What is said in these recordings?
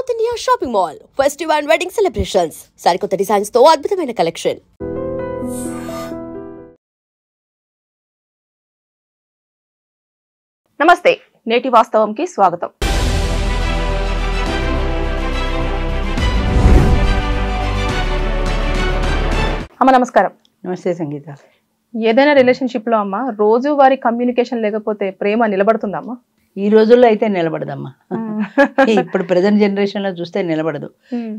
South India Shopping Mall. Festival and wedding celebrations. సరికొత్త designs తో అద్భుతమైన కలెక్షన్. నమస్తే, నేటి వాస్తవంకి స్వాగతం. అమ్మ నమస్కారం. నమస్తే సంగీత. ఏదైనా రిలేషన్షిప్ లో అమ్మ రోజువారీ కమ్యూనికేషన్ లేకపోతే ప్రేమ నిలబడుతుందమ్మా? ఈ రోజుల్లో అయితే నిలబడదమ్మా. ఇప్పుడు ప్రజెంట్ జనరేషన్ లో చూస్తే నిలబడదు.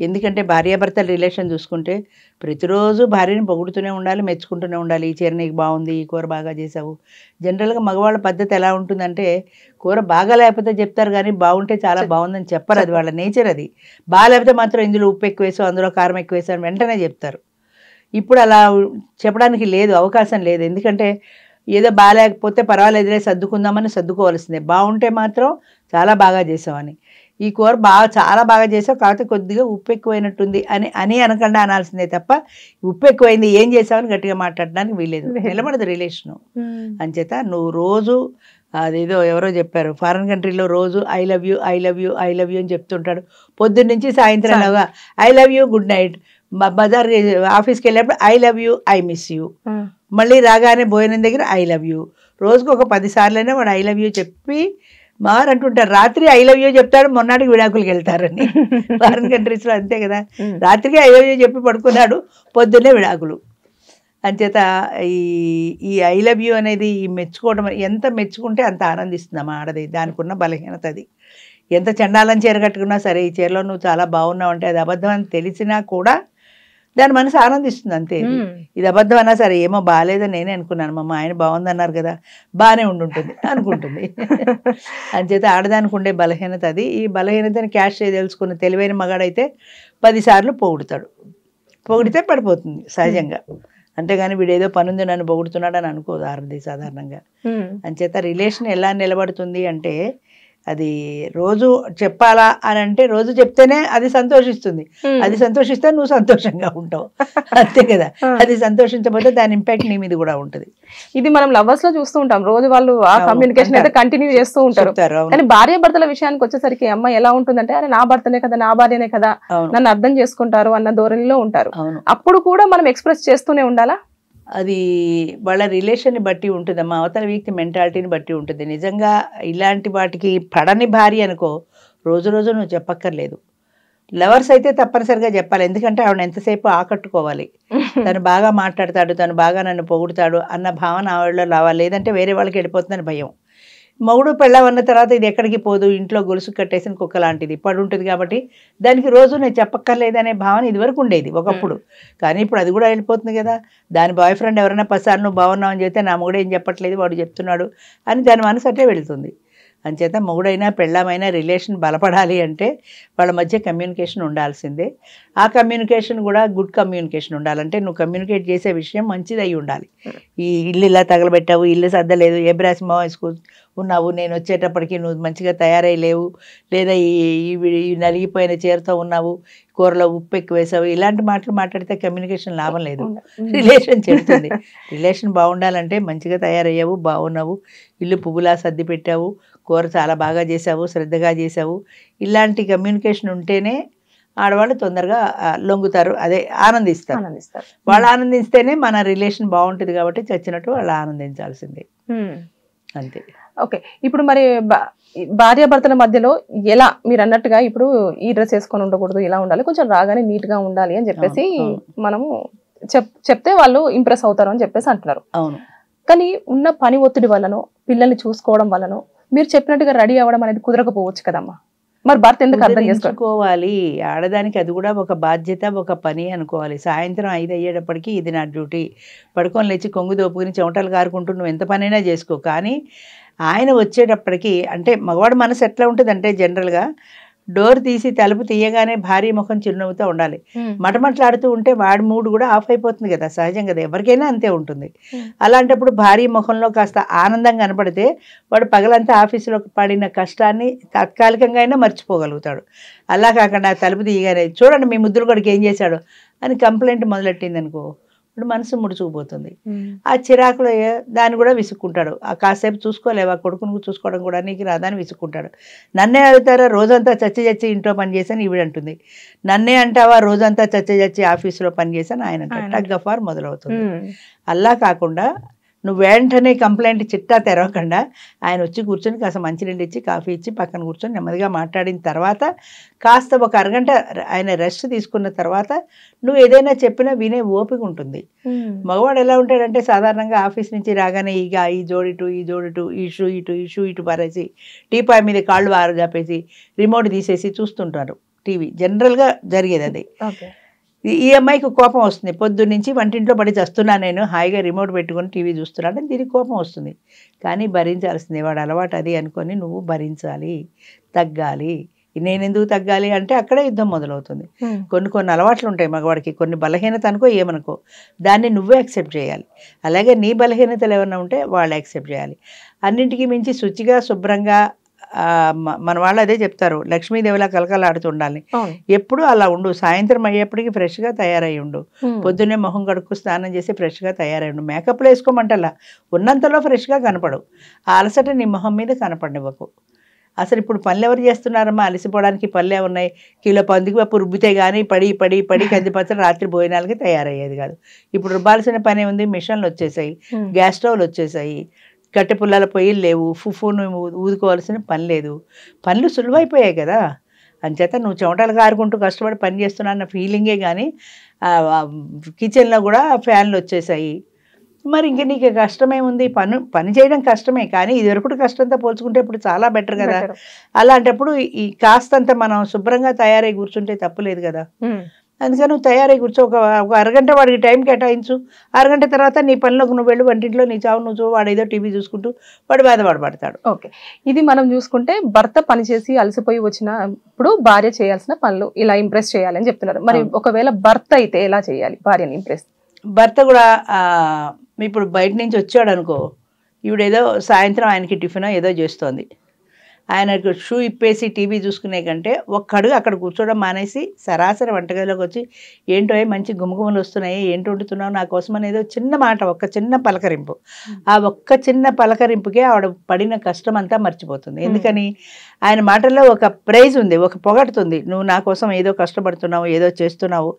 ఎందుకంటే భార్యాభర్తల రిలేషన్ చూసుకుంటే ప్రతిరోజు భార్యని పొగుడుతూనే ఉండాలి, మెచ్చుకుంటూనే ఉండాలి. ఈ చీర నీకు బాగుంది, ఈ కూర బాగా చేసావు. జనరల్గా మగవాళ్ళ పద్ధతి ఎలా ఉంటుందంటే కూర బాగా లేకపోతే చెప్తారు కానీ బాగుంటే చాలా బాగుందని చెప్పరు. అది వాళ్ళ నేచర్. అది బాగాలేకపోతే మాత్రం ఇందులో ఉప్పు ఎక్కువ వేసావు, అందులో కారం ఎక్కువ వేసావు అని వెంటనే చెప్తారు. ఇప్పుడు అలా చెప్పడానికి లేదు, అవకాశం లేదు. ఎందుకంటే ఏదో బాగాలేకపోతే పర్వాలేదులే సర్దుకుందామని సర్దుకోవాల్సిందే. బాగుంటే మాత్రం చాలా బాగా చేసావని, ఈ కూర చాలా బాగా చేసావు కాకపోతే కొద్దిగా ఉప్పు ఎక్కువైనట్టుంది అని అనకుండా అనాల్సిందే తప్ప ఉప్పు ఎక్కువైంది ఏం చేసావని గట్టిగా మాట్లాడడానికి వీలేదు, నిలబడదు రిలేషను. అంచేత నువ్వు రోజు అదేదో ఎవరో చెప్పారు, ఫారెన్ కంట్రీలో రోజు I love you I love you I love you అని చెప్తుంటాడు పొద్దున్న నుంచి సాయంత్రంలాగా. I love you good night. బజార్ ఆఫీస్కి వెళ్ళేప్పుడు I love you I miss you. మళ్ళీ రాగానే భోజనం దగ్గర ఐ లవ్ యూ. రోజుకు ఒక 10 సార్లైనా వాడు ఐ లవ్ యూ చెప్పి అంటుంటారు. రాత్రి ఐ లవ్ యూ చెప్తాడు, మొన్నటికి విడాకులకి వెళ్తారని. ఫారిన్ కంట్రీస్లో అంతే కదా, రాత్రికి ఐ లవ్ యూ చెప్పి పడుకున్నాడు, పొద్దున్నే విడాకులు. అంచేత ఈ ఐ లవ్ యూ అనేది ఈ మెచ్చుకోవడం, ఎంత మెచ్చుకుంటే అంత ఆనందిస్తుందమ్మా ఆడది. దానికి ఉన్న బలహీనత అది. ఎంత చండాలని చీర కట్టుకున్నా సరే ఈ చీరలో నువ్వు చాలా బాగున్నావు అంటే అది అబద్ధం అని తెలిసినా కూడా దాని మనసు ఆనందిస్తుంది అంతే. ఇది అబద్ధం అన్నా సరే ఏమో బాగాలేదని నేనే అనుకున్నాను, మా ఆయన బాగుందన్నారు కదా, బాగానే ఉండుంటుంది అనుకుంటుంది. అంచేత ఆడదానికి ఉండే బలహీనత అది. ఈ బలహీనతని క్యాష్ చేయదలుచుకున్న తెలివైన మగాడైతే 10 సార్లు పొగుడుతాడు. పొగిడితే పడిపోతుంది సహజంగా. అంతేగాని వీడేదో పనుంది నన్ను పొగుడుతున్నాడు అని అనుకోదు ఆడది సాధారణంగా. అంచేత రిలేషన్ ఎలా నిలబడుతుంది అంటే అది రోజు చెప్పాలా అని అంటే రోజు చెప్తేనే అది సంతోషిస్తుంది. అది సంతోషిస్తే నువ్వు సంతోషంగా ఉంటావు, అంతే కదా. అది సంతోషించకపోతే దాని ఇంపాక్ట్ నీ మీద కూడా ఉంటుంది. ఇది మనం లవర్స్ లో చూస్తూ ఉంటాం, రోజు వాళ్ళు ఆ కమ్యూనికేషన్ అయితే కంటిన్యూ చేస్తూ ఉంటారు. కానీ భార్య భర్తల విషయానికి వచ్చేసరికి అమ్మాయి ఎలా ఉంటుందంటే అరే నా భర్తనే కదా, నా భార్యనే కదా, నన్ను అర్థం చేసుకుంటారు అన్న ధోరణిలో ఉంటారు. అప్పుడు కూడా మనం ఎక్స్ప్రెస్ చేస్తూనే ఉండాలా? అది వాళ్ళ రిలేషన్ని బట్టి ఉంటుందమ్మా, అవతల వ్యక్తి మెంటాలిటీని బట్టి ఉంటుంది. నిజంగా ఇలాంటి వాటికి పడని భార్య అనుకో రోజు రోజు నువ్వు చెప్పక్కర్లేదు. లవర్స్ అయితే తప్పనిసరిగా చెప్పాలి, ఎందుకంటే ఆవిడ ఎంతసేపు ఆకట్టుకోవాలి. తను బాగా మాట్లాడతాడు, తను బాగా నన్ను పొగుడుతాడు అన్న భావన ఆవిడలో రావాలి. లేదంటే వేరే వాళ్ళకి వెళ్ళిపోతుందని భయం. మొగుడు పెళ్ళవన్న తర్వాత ఇది ఎక్కడికి పోదు, ఇంట్లో గొలుసు కట్టేసిన కుక్క లాంటిది పడి ఉంటుంది కాబట్టి దానికి రోజు నేను చెప్పక్కర్లేదనే భావన ఇదివరకు ఉండేది ఒకప్పుడు. కానీ ఇప్పుడు అది కూడా వెళ్ళిపోతుంది కదా. దాని బాయ్ ఫ్రెండ్ ఎవరైనా 10 సార్లు నువ్వు బాగున్నావు అని చెప్తే నా మొగుడు ఏం చెప్పట్లేదు వాడు చెప్తున్నాడు అని దాని మనసు అట్టే వెళుతుంది. అంచేత మొగుడైనా పెళ్ళామైనా రిలేషన్ బలపడాలి అంటే వాళ్ళ మధ్య కమ్యూనికేషన్ ఉండాల్సిందే. ఆ కమ్యూనికేషన్ కూడా గుడ్ కమ్యూనికేషన్ ఉండాలంటే నువ్వు కమ్యూనికేట్ చేసే విషయం మంచిది అయి ఉండాలి. ఈ ఇల్లు ఇలా తగలబెట్టావు, ఇల్లు సర్దలేదు, ఏ బ్రాసిమో ఉన్నావు, నేను వచ్చేటప్పటికి నువ్వు మంచిగా తయారై లేవు, లేదా ఈ నలిగిపోయిన చీరతో ఉన్నావు, కూరలో ఉప్పు ఎక్కువ వేసావు, ఇలాంటి మాటలు మాట్లాడితే కమ్యూనికేషన్ లాభం లేదు, రిలేషన్ చెడుతుంది. రిలేషన్ బాగుండాలంటే మంచిగా తయారయ్యావు, బాగున్నావు, ఇల్లు పువ్వులా సర్ది పెట్టావు, కూర చాలా బాగా చేసావు, శ్రద్ధగా చేసావు, ఇలాంటి కమ్యూనికేషన్ ఉంటేనే ఆడవాళ్ళు తొందరగా లొంగుతారు, అదే ఆనందిస్తారు. వాళ్ళు ఆనందిస్తేనే మన రిలేషన్ బాగుంటుంది. కాబట్టి చచ్చినట్టు వాళ్ళు ఆనందించాల్సిందే, అంతే. ఓకే, ఇప్పుడు మరి భార్యాభర్తల మధ్యలో ఎలా మీరు అన్నట్టుగా ఇప్పుడు ఈ డ్రెస్ వేసుకొని ఉండకూడదు, ఇలా ఉండాలి, కొంచెం రాగానే నీట్ గా ఉండాలి అని చెప్పేసి మనము చెప్తే వాళ్ళు ఇంప్రెస్ అవుతారు అని చెప్పేసి అంటున్నారు. అవును. కానీ ఉన్న పని ఒత్తిడి వల్లనో పిల్లల్ని చూసుకోవడం వల్లనో మీరు చెప్పినట్టుగా రెడీ అవ్వడం అనేది కుదరకపోవచ్చు కదమ్మా. మరి భర్త ఎందుకు అర్థం చేసుకోవాలి? ఆడదానికి అది కూడా ఒక బాధ్యత, ఒక పని అనుకోవాలి. సాయంత్రం 5 అయ్యేటప్పటికి ఇది నా డ్యూటీ, పడుకొని లేచి కొంగు దోపుకుని చెమటలు కారుకుంటూ నువ్వు ఎంత పనైనా చేసుకో. కానీ ఆయన వచ్చేటప్పటికి అంటే మగవాడు మనసు ఎట్లా ఉంటుందంటే జనరల్గా డోర్ తీసి తలుపు తీయగానే భార్య ముఖం చిరునవ్వుతో ఉండాలి. మటమట్లాడుతూ ఉంటే వాడి మూడు కూడా ఆఫ్ అయిపోతుంది కదా, సహజం కదా, ఎవరికైనా అంతే ఉంటుంది. అలాంటప్పుడు భార్య ముఖంలో కాస్త ఆనందం కనపడితే వాడు పగలంతా ఆఫీసులో పడిన కష్టాన్ని తాత్కాలికంగా అయినా మర్చిపోగలుగుతాడు. అలా కాకుండా తలుపు తీయగానే చూడండి మీ ముద్దులు కొడుకు ఏం చేశాడు అని కంప్లైంట్ మొదలెట్టింది అనుకో, ఇప్పుడు మనసు ముడుచుకుపోతుంది. ఆ చిరాకులో దాన్ని కూడా విసుక్కుంటాడు. ఆ కాసేపు చూసుకోలేవా, కొడుకును చూసుకోవడం కూడా నీకు రాదా అని విసుక్కుంటాడు. నన్నే అడుగుతారా, రోజంతా చచ్చి ఇంట్లో పని చేశాను ఈవిడంటుంది. నన్నే అంటావా, రోజంతా చచ్చి ఆఫీసులో పని చేశాను ఆయన అంటాడు. టగ్ ఆఫ్ వార్ మొదలవుతుంది. అలా కాకుండా నువ్వు వెంటనే కంప్లైంట్ చిట్టా తెరవకుండా ఆయన వచ్చి కూర్చొని కాస్త మంచినీళ్ళు ఇచ్చి కాఫీ ఇచ్చి పక్కన కూర్చొని నెమ్మదిగా మాట్లాడిన తర్వాత కాస్త ఒక అరగంట ఆయన రెస్ట్ తీసుకున్న తర్వాత నువ్వు ఏదైనా చెప్పినా వినే ఓపిక ఉంటుంది. మగవాడు ఎలా ఉంటాడంటే సాధారణంగా ఆఫీస్ నుంచి రాగానే ఈ జోడిటు ఈ షూ ఇటు పారేసి టీపాయ్ మీద కాళ్ళు వారజాపేసి రిమోట్ తీసేసి చూస్తుంటారు టీవీ. జనరల్గా జరిగేది అది. ఈ అమ్మాయికి కోపం వస్తుంది. పొద్దున్నుంచి వంటింట్లో పడి చస్తున్నా నేను, హాయిగా రిమోట్ పెట్టుకొని టీవీ చూస్తున్నాను, దీనికి కోపం వస్తుంది. కానీ భరించాల్సిందే, వాడు అలవాటు అది అనుకొని నువ్వు భరించాలి, తగ్గాలి. నేనెందుకు తగ్గాలి అంటే అక్కడే యుద్ధం మొదలవుతుంది. కొన్ని అలవాట్లు ఉంటాయి మగవాడికి, కొన్ని బలహీనత అనుకో ఏమనుకో, దాన్ని నువ్వే యాక్సెప్ట్ చేయాలి. అలాగే నీ బలహీనతలు ఏమైనా ఉంటే వాళ్ళు యాక్సెప్ట్ చేయాలి. అన్నింటికీ మించి శుచిగా శుభ్రంగా మన వాళ్ళు అదే చెప్తారు, లక్ష్మీదేవిలా కలకలాడుతూ ఉండాలి. ఎప్పుడు అలా ఉండు. సాయంత్రం అయ్యేప్పటికి ఫ్రెష్గా తయారై ఉండు. పొద్దున్నే మొహం కడుక్కు స్నానం చేసి ఫ్రెష్గా తయారై ఉండు. మేకప్లు వేసుకోమంటలా, ఉన్నంతలో ఫ్రెష్గా కనపడు. ఆ అలసట నీ మొహం మీద కనపడివ్వకు. అసలు ఇప్పుడు పనులు ఎవరు చేస్తున్నారమ్మా? అలసిపోవడానికి పనులే ఉన్నాయి. కిలో పందికి పప్పు రుబ్బితే కానీ పడి కందిపచ్చడి రాత్రి భోజనాలకి తయారయ్యేది కాదు. ఇప్పుడు రుబ్బాల్సిన పనే ఉంది. మిషన్లు వచ్చేసాయి, గ్యాస్ స్టవ్లు వచ్చేసాయి, కట్టె పుల్లల పొయ్యిలు లేవు, ఫుఫును ఊదుకోవాల్సిన పని లేదు. పనులు సులువైపోయాయి కదా. అంచేత నువ్వు చెమటలు కారుకుంటూ కష్టపడి పని చేస్తున్నా అన్న ఫీలింగే కానీ కిచెన్లో కూడా ఫ్యాన్లు వచ్చేసాయి. మరి ఇంక నీకు కష్టమేముంది? పని చేయడం కష్టమే, కానీ ఇదివరకు కష్టంతో పోల్చుకుంటే ఇప్పుడు చాలా బెటర్ కదా. అలాంటప్పుడు ఈ కాస్తంత మనం శుభ్రంగా తయారై కూర్చుంటే తప్పులేదు కదా. అందుకని నువ్వు తయారై కూర్చో. ఒక అరగంట వాడికి టైం కేటాయించు. అరగంట తర్వాత నీ పనిలోకి నువ్వు వెళ్ళు, వంటింట్లో నీ చావు నువ్వు, వాడు ఏదో టీవీ చూసుకుంటూ వాడు బాధపడతాడు. ఓకే, ఇది మనం చూసుకుంటే భర్త పనిచేసి అలసిపోయి వచ్చినప్పుడు భార్య చేయాల్సిన పనులు ఇలా ఇంప్రెస్ చేయాలని చెప్తున్నారు. మరి ఒకవేళ భర్త అయితే ఎలా చేయాలి భార్యని ఇంప్రెస్? భర్త కూడా ఇప్పుడు బయట నుంచి వచ్చాడు అనుకో, ఈవిడేదో సాయంత్రం ఆయనకి టిఫిన్ ఏదో చేస్తోంది, ఆయనకు షూ ఇప్పేసి టీవీ చూసుకునే కంటే ఒక్కడుగు అక్కడ కూర్చోవడం మానేసి సరాసరి వంటగదిలోకి వచ్చి ఏంటో మంచి గుమగుమలు వస్తున్నాయి, ఏంటి వండుతున్నావు నా కోసం అనేదో చిన్న మాట, ఒక్క చిన్న పలకరింపు. ఆ ఒక్క చిన్న పలకరింపుకే ఆవిడ పడిన కష్టం అంతా మర్చిపోతుంది. ఎందుకని ఆయన మాటల్లో ఒక ప్రైజ్ ఉంది, ఒక పొగడుతుంది. నువ్వు నా కోసం ఏదో కష్టపడుతున్నావు, ఏదో చేస్తున్నావు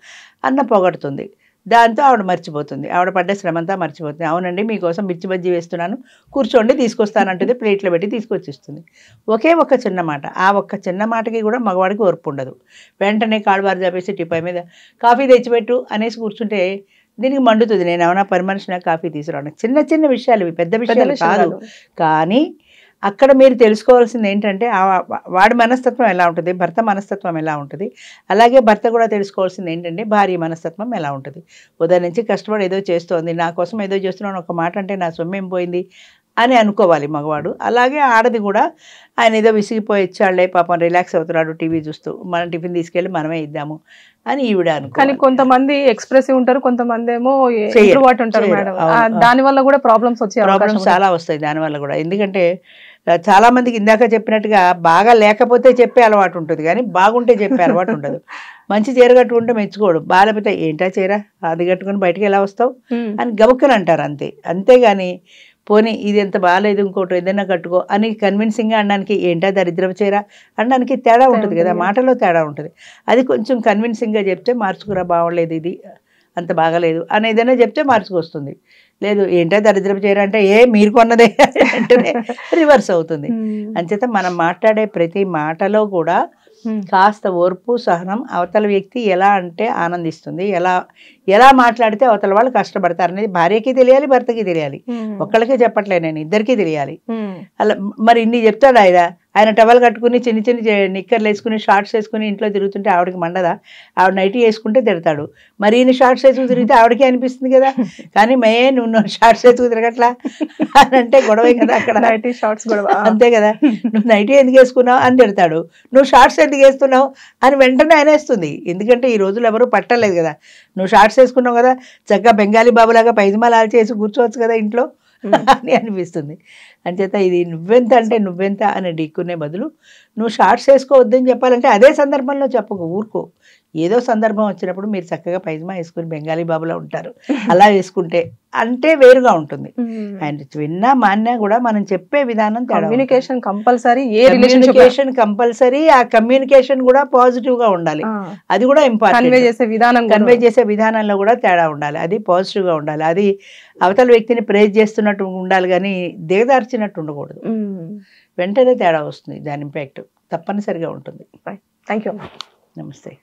అన్న పొగడుతుంది. దాంతో ఆవిడ మర్చిపోతుంది, ఆవిడ పడ్డ శ్రమంతా మర్చిపోతుంది. అవునండి మీకోసం మిర్చి బజ్జీ వేస్తున్నాను, కూర్చోండి తీసుకొస్తానంటుంది, ప్లేట్లో పెట్టి తీసుకొచ్చిస్తుంది. ఒకే ఒక్క చిన్న మాట. ఆ ఒక్క చిన్న మాటకి కూడా మగవాడికి ఓర్పు ఉండదు. వెంటనే కాళ్ళబారు చాపేసి టిప్పాయి మీద కాఫీ తెచ్చిపెట్టు అనేసి కూర్చుంటే దీనికి మండుతుంది. నేను ఏమైనా పని మనిషినా కాఫీ తీసుకురావడం. చిన్న చిన్న విషయాలు ఇవి, పెద్ద విషయాలు కాదు. కానీ అక్కడ మీరు తెలుసుకోవాల్సింది ఏంటంటే వాడి మనస్తత్వం ఎలా ఉంటుంది, భర్త మనస్తత్వం ఎలా ఉంటుంది. అలాగే భర్త కూడా తెలుసుకోవాల్సింది ఏంటంటే భార్య మనస్తత్వం ఎలా ఉంటుంది. ఉదయం నుంచి కష్టపడి ఏదో చేస్తోంది, నా కోసం ఏదో చేస్తున్నాను ఒక మాట అంటే నా సొమ్మేం పోయింది అని అనుకోవాలి మగవాడు. అలాగే ఆడది కూడా ఆయన ఏదో విసిగిపోయి ఇచ్చాళ్లే పాపం రిలాక్స్ అవుతున్నాడు టీవీ చూస్తూ, మనం టిఫిన్ తీసుకెళ్ళి మనమే ఇద్దాము అని ఈవిడ అనుకో. కానీ కొంతమంది ఎక్స్ప్రెసివ్ ఉంటారు, కొంతమంది ఏమో ఇంట్రోవర్ట్ ఉంటారు మేడం. దానివల్ల కూడా ప్రాబ్లమ్స్ చాలా వస్తాయి దానివల్ల కూడా. ఎందుకంటే చాలా మందికి ఇందాక చెప్పినట్టుగా బాగా లేకపోతే చెప్పే అలవాటు ఉంటుంది, కానీ బాగుంటే చెప్పే అలవాటు ఉండదు. మంచి చీర కట్టుకుంటే మెచ్చుకోడు, బాగాలేకపోతే ఏంటా చీర అది కట్టుకుని బయటకు ఎలా వస్తావు అని గబుక్కని అంటారు అంతే. అంతేగాని పోనీ ఇది ఎంత బాగాలేదు ఇంకోటి ఏదైనా కట్టుకో అని కన్విన్సింగ్గా అనడానికి ఏంటా దరిద్రం చీర అనడానికి తేడా ఉంటుంది కదా, మాటలో తేడా ఉంటుంది. అది కొంచెం కన్విన్సింగ్గా చెప్తే మార్చుకురా బాగోలేదు ఇది అంత బాగాలేదు అని ఏదైనా చెప్తే మార్చుకొస్తుంది. లేదు ఏంటో దరిద్రం చీర అంటే మీరు కొన్నదే అంటేనే రివర్స్ అవుతుంది. అంచేత మనం మాట్లాడే ప్రతి మాటలో కూడా కాస్త ఓర్పు సహనం, అవతల వ్యక్తి ఎలా అంటే ఆనందిస్తుంది, ఎలా మాట్లాడితే అవతల వాళ్ళు కష్టపడతారు అనేది భార్యకి తెలియాలి, భర్తకి తెలియాలి. ఒక్కళ్ళకే చెప్పట్లే నేను, ఇద్దరికీ తెలియాలి. అలా మరి ఇన్ని చెప్తాడు ఆయన టవల్ కట్టుకుని చిన్న చిన్న నిక్కర్లు వేసుకుని షార్ట్స్ వేసుకుని ఇంట్లో తిరుగుతుంటే ఆవిడకి మండదా? ఆవిడ నైటీ వేసుకుంటే తిడతాడు. మరి ఈయన షార్ట్స్ వేసుకు తిరిగితే ఆవిడకి అనిపిస్తుంది కదా, కానీ నువ్వు షార్ట్స్ వేసుకు తిరగట్లా అని అంటే గొడవే కదా అక్కడ. నైటీ షార్ట్స్ గొడవ అంతే కదా. నువ్వు నైటీ ఎందుకు వేసుకున్నావు అని తిడతాడు, నువ్వు షార్ట్స్ ఎందుకు వేస్తున్నావు అని వెంటనే అనేస్తుంది. ఎందుకంటే ఈ రోజులు ఎవరు పట్టలేదు కదా. నువ్వు షార్ట్స్ వేసుకున్నావు కదా, చక్కగా బెంగాలీ బాబులాగా పైజమాలు ఆల్చేసి కూర్చోవచ్చు కదా ఇంట్లో అని అనిపిస్తుంది. అంచేత ఇది నువ్వెంత అంటే నువ్వెంత అని ఢీక్కునే బదులు నువ్వు షార్ట్స్ వేసుకోవద్దని చెప్పాలంటే అదే సందర్భంలో చెప్పకు, ఊరుకో. ఏదో సందర్భం వచ్చినప్పుడు మీరు చక్కగా పైజమా వేసుకుని బెంగాలీ బాబులా ఉంటారు, అలా వేసుకుంటే అంటే వేరుగా ఉంటుంది. అండ్ విన్నా మాన్నా కూడా మనం చెప్పే విధానం కమ్యూనికేషన్ కంపల్సరీ, కమ్యూనికేషన్ కంపల్సరీ. ఆ కమ్యూనికేషన్ కూడా పాజిటివ్ గా ఉండాలి, అది కూడా ఇంపార్టెంట్. కన్వే చేసే విధానంలో కూడా తేడా ఉండాలి, అది పాజిటివ్ గా ఉండాలి. అది అవతల వ్యక్తిని ప్రేజ్ చేస్తున్నట్టు ఉండాలి కానీ దిగదార్చినట్టు ఉండకూడదు. వెంటనే తేడా వస్తుంది, దాని ఇంపాక్ట్ తప్పనిసరిగా ఉంటుంది. Thank you. నమస్తే.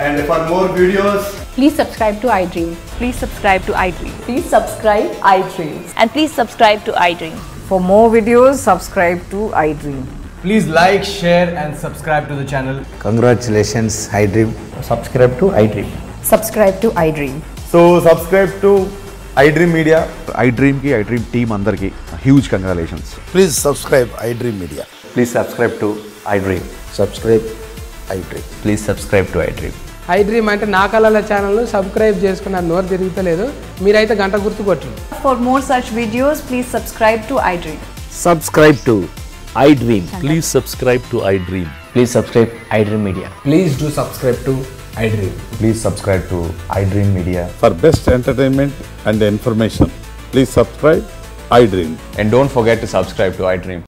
And for more videos, please subscribe to iDream. Please subscribe to iDream. Please subscribe iDream. And please subscribe to iDream. For more videos, subscribe to iDream. please like, share and subscribe to the channel. Congratulations, iDream. Subscribe to iDream. Subscribe to iDream. So subscribe to iDream Media. iDream ki iDream team andarki huge congratulations. Please subscribe iDream Media. Please subscribe to iDream. Subscribe iDream. Please subscribe to iDream. iDream అంటే నా కళల ఛానల్ను subscribe చేసుకున్న నోరు తిరుగుతలేదు, మీరైతే గంట గుర్తు కొట్టండి. For more such videos, please subscribe to iDream. Subscribe to iDream. Please subscribe to iDream. Please subscribe iDream Media. Please do subscribe to iDream. Please subscribe to iDream Media. For best entertainment and information, please subscribe iDream. And don't forget to subscribe to iDream.